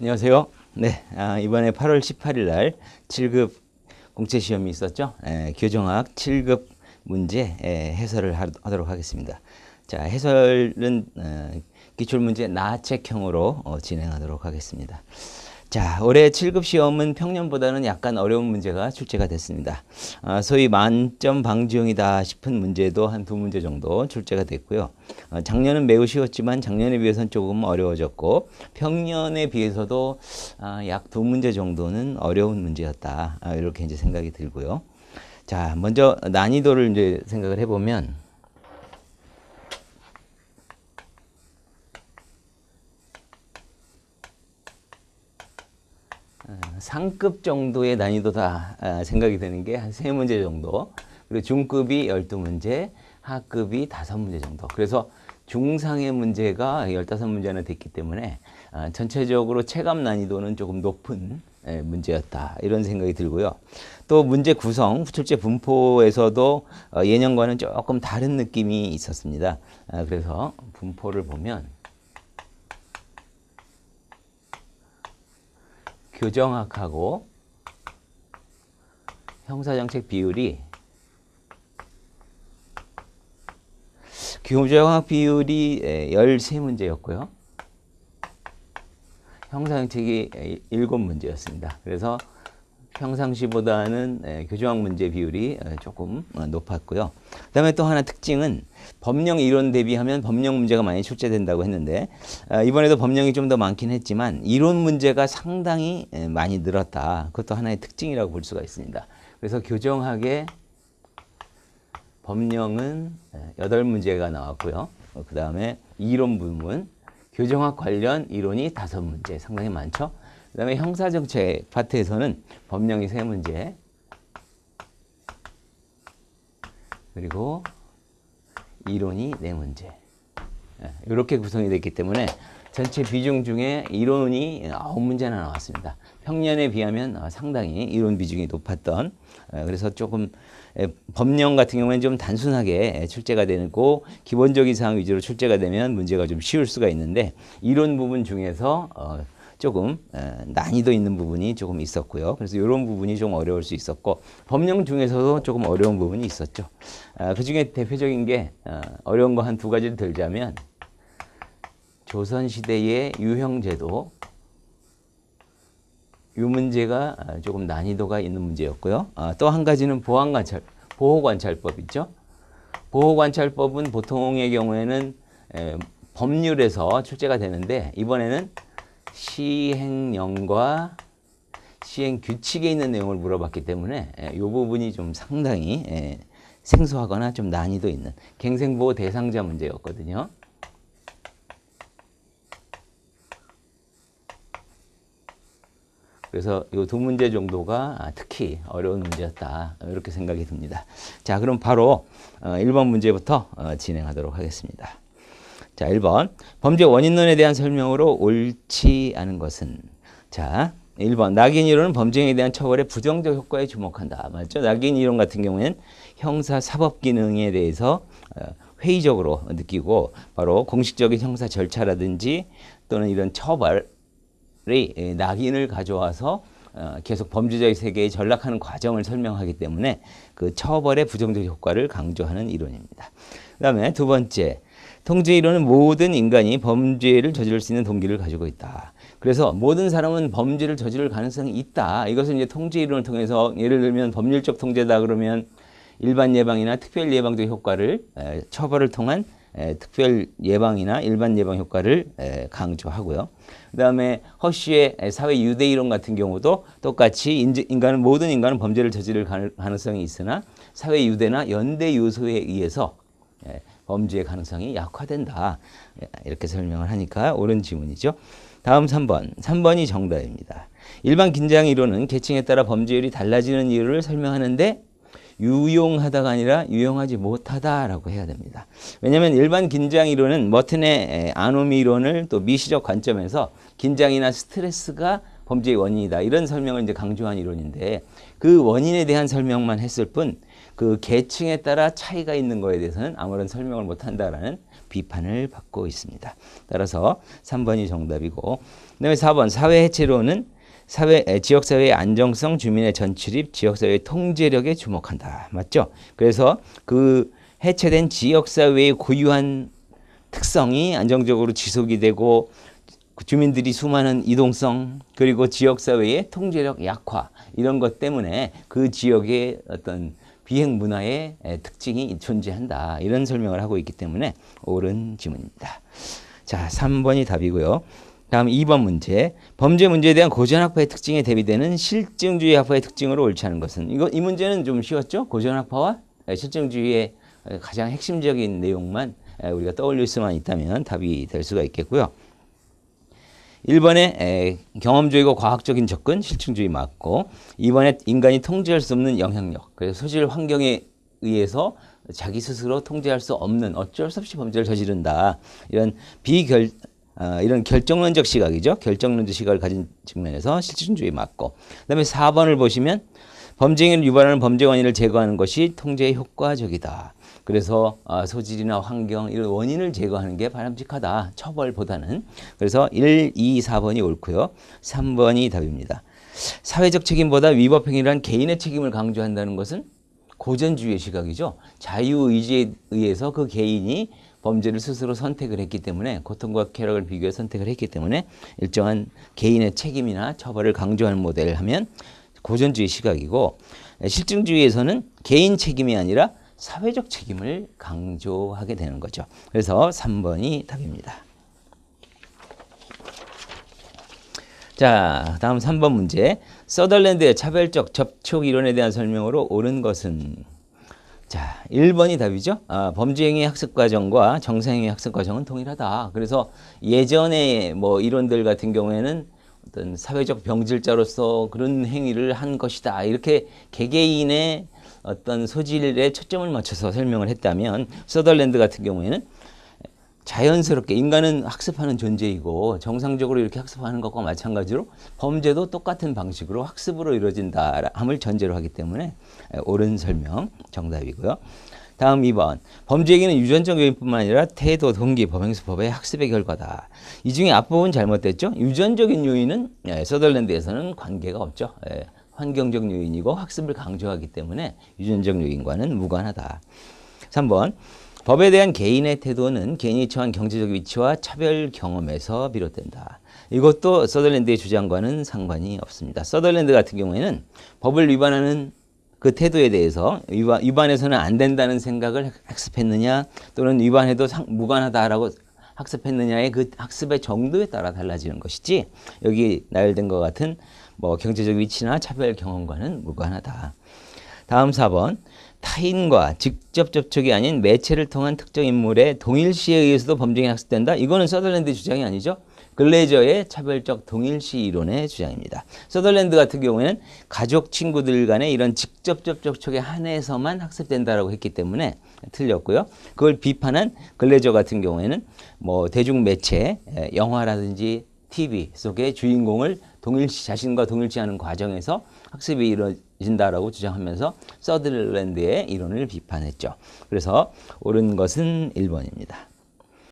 안녕하세요. 네, 이번에 8월 18일 날 7급 공채시험이 있었죠. 교정학 7급 문제 해설을 하도록 하겠습니다. 자, 해설은 기출문제 나책형으로 진행하도록 하겠습니다. 자, 올해 7급 시험은 평년보다는 약간 어려운 문제가 출제가 됐습니다. 소위 만점 방지용이다 싶은 문제도 한 2문제 정도 출제가 됐고요. 작년은 매우 쉬웠지만 작년에 비해서는 조금 어려워졌고 평년에 비해서도 약 2문제 정도는 어려운 문제였다. 이렇게 이제 생각이 들고요. 자, 먼저 난이도를 이제 생각을 해보면 상급 정도의 난이도다 생각이 되는 게 한 3문제 정도, 그리고 중급이 12문제, 하급이 5문제 정도. 그래서 중상의 문제가 15문제나 됐기 때문에 전체적으로 체감 난이도는 조금 높은 문제였다, 이런 생각이 들고요. 또 문제 구성, 출제 분포에서도 예년과는 조금 다른 느낌이 있었습니다. 그래서 분포를 보면 교정학하고 형사정책 비율이 교정학 비율이 13문제였고요. 형사정책이 7문제였습니다. 그래서 평상시보다는 교정학 문제 비율이 조금 높았고요. 그 다음에 또 하나 특징은 법령 이론 대비하면 법령 문제가 많이 출제된다고 했는데 이번에도 법령이 좀 더 많긴 했지만 이론 문제가 상당히 많이 늘었다. 그것도 하나의 특징이라고 볼 수가 있습니다. 그래서 교정학의 법령은 8문제가 나왔고요. 그 다음에 이론 부분, 교정학 관련 이론이 5문제, 상당히 많죠. 그 다음에 형사정책 파트에서는 법령이 3문제, 그리고 이론이 4문제. 이렇게 구성이 됐기 때문에 전체 비중 중에 이론이 9문제나 나왔습니다. 평년에 비하면 상당히 이론 비중이 높았던, 그래서 조금 법령 같은 경우에는 좀 단순하게 출제가 되고 기본적인 사항 위주로 출제가 되면 문제가 좀 쉬울 수가 있는데 이론 부분 중에서 조금 난이도 있는 부분이 조금 있었고요. 그래서 이런 부분이 좀 어려울 수 있었고 법령 중에서도 조금 어려운 부분이 있었죠. 그 중에 대표적인 게 어려운 거 한 2가지를 들자면 조선시대의 유형제도, 이 문제가 조금 난이도가 있는 문제였고요. 또 한 가지는 보호관찰법 있죠. 보호관찰법은 보통의 경우에는 법률에서 출제가 되는데 이번에는 시행령과 시행규칙에 있는 내용을 물어봤기 때문에 이 부분이 좀 상당히 생소하거나 좀 난이도 있는 갱생보호 대상자 문제였거든요. 그래서 이 2문제 정도가 특히 어려운 문제였다, 이렇게 생각이 듭니다. 자, 그럼 바로 1번 문제부터 진행하도록 하겠습니다. 자, 1번. 범죄 원인론에 대한 설명으로 옳지 않은 것은? 자, 1번. 낙인 이론은 범죄에 대한 처벌의 부정적 효과에 주목한다. 맞죠? 낙인 이론 같은 경우에는 형사 사법 기능에 대해서 회의적으로 느끼고 바로 공식적인 형사 절차라든지 또는 이런 처벌이 낙인을 가져와서 계속 범죄자의 세계에 전락하는 과정을 설명하기 때문에 그 처벌의 부정적 효과를 강조하는 이론입니다. 그 다음에 2번째. 통제 이론은 모든 인간이 범죄를 저지를 수 있는 동기를 가지고 있다. 그래서 모든 사람은 범죄를 저지를 가능성이 있다. 이것은 이제 통제 이론을 통해서 예를 들면 법률적 통제다 그러면 일반 예방이나 특별 예방적 효과를 처벌을 통한 특별 예방이나 일반 예방 효과를 강조하고요. 그 다음에 허쉬의 사회 유대 이론 같은 경우도 똑같이 모든 인간은 범죄를 저지를 가능성이 있으나 사회 유대나 연대 요소에 의해서 범죄의 가능성이 약화된다. 이렇게 설명을 하니까 옳은 지문이죠. 다음 3번. 3번이 정답입니다. 일반 긴장 이론은 계층에 따라 범죄율이 달라지는 이유를 설명하는데 유용하다가 아니라 유용하지 못하다라고 해야 됩니다. 왜냐하면 일반 긴장 이론은 머튼의 아노미 이론을 또 미시적 관점에서 긴장이나 스트레스가 범죄의 원인이다. 이런 설명을 이제 강조한 이론인데 그 원인에 대한 설명만 했을 뿐 그 계층에 따라 차이가 있는 거에 대해서는 아무런 설명을 못 한다라는 비판을 받고 있습니다. 따라서 3번이 정답이고 그다음에 4번 사회 해체론은 지역사회의 안정성, 주민의 전출입, 지역사회의 통제력에 주목한다. 맞죠? 그래서 그 해체된 지역사회의 고유한 특성이 안정적으로 지속이 되고 주민들이 수많은 이동성 그리고 지역사회의 통제력 약화 이런 것 때문에 그 지역의 어떤 비행 문화의 특징이 존재한다. 이런 설명을 하고 있기 때문에 옳은 지문입니다. 자, 3번이 답이고요. 다음 2번 문제. 범죄 문제에 대한 고전학파의 특징에 대비되는 실증주의 학파의 특징으로 옳지 않은 것은 이 문제는 좀 쉬웠죠? 고전학파와 실증주의의 가장 핵심적인 내용만 우리가 떠올릴 수만 있다면 답이 될 수가 있겠고요. 1번에 경험주의고 과학적인 접근, 실증주의 맞고 2번에 인간이 통제할 수 없는 영향력, 그래서 소질 환경에 의해서 자기 스스로 통제할 수 없는 어쩔 수 없이 범죄를 저지른다. 이런 이런 결정론적 시각이죠. 결정론적 시각을 가진 측면에서 실증주의 맞고 그다음에 4번을 보시면 범죄 행위를 유발하는 범죄 원인을 제거하는 것이 통제에 효과적이다. 그래서 소질이나 환경 이런 원인을 제거하는 게 바람직하다. 처벌보다는. 그래서 1, 2, 4번이 옳고요. 3번이 답입니다. 사회적 책임보다 위법 행위란 개인의 책임을 강조한다는 것은 고전주의 시각이죠. 자유의지에 의해서 그 개인이 범죄를 스스로 선택을 했기 때문에 고통과 쾌락을 비교해 선택을 했기 때문에 일정한 개인의 책임이나 처벌을 강조하는 모델을 하면 고전주의 시각이고 실증주의에서는 개인 책임이 아니라 사회적 책임을 강조하게 되는 거죠. 그래서 3번이 답입니다. 자, 다음 3번 문제. 서덜랜드의 차별적 접촉 이론에 대한 설명으로 옳은 것은 자, 1번이 답이죠. 범죄행위 학습과정과 정상행위 학습과정은 동일하다. 그래서 예전에 뭐 이론들 같은 경우에는 어떤 사회적 병질자로서 그런 행위를 한 것이다. 이렇게 개개인의 어떤 소질에 초점을 맞춰서 설명을 했다면 서덜랜드 같은 경우에는 자연스럽게 인간은 학습하는 존재이고 정상적으로 이렇게 학습하는 것과 마찬가지로 범죄도 똑같은 방식으로 학습으로 이루어진다함을 전제로 하기 때문에 옳은 설명 정답이고요. 다음 2번. 범죄행위는 유전적 요인뿐만 아니라 태도, 동기, 법행수법의 학습의 결과다. 이 중에 앞부분 잘못됐죠. 유전적인 요인은 서덜랜드에서는 관계가 없죠. 환경적 요인이고 학습을 강조하기 때문에 유전적 요인과는 무관하다. 3번. 법에 대한 개인의 태도는 개인이 처한 경제적 위치와 차별 경험에서 비롯된다. 이것도 서덜랜드의 주장과는 상관이 없습니다. 서덜랜드 같은 경우에는 법을 위반하는 그 태도에 대해서 위반해서는 안 된다는 생각을 학습했느냐 또는 위반해도 무관하다라고 학습했느냐의 그 학습의 정도에 따라 달라지는 것이지 여기 나열된 것 같은 뭐 경제적 위치나 차별 경험과는 무관하다. 다음 4번. 타인과 직접 접촉이 아닌 매체를 통한 특정 인물의 동일시에 의해서도 범죄가 학습된다. 이거는 서덜랜드 주장이 아니죠. 글레이저의 차별적 동일시 이론의 주장입니다. 서덜랜드 같은 경우에는 가족, 친구들 간의 이런 직접 접촉에 한해서만 학습된다라고 했기 때문에 틀렸고요. 그걸 비판한 글레이저 같은 경우에는 뭐 대중매체, 영화라든지 TV 속의 주인공을 자신과 동일시하는 과정에서 학습이 이루어진다라고 주장하면서 서덜랜드의 이론을 비판했죠. 그래서 옳은 것은 1번입니다.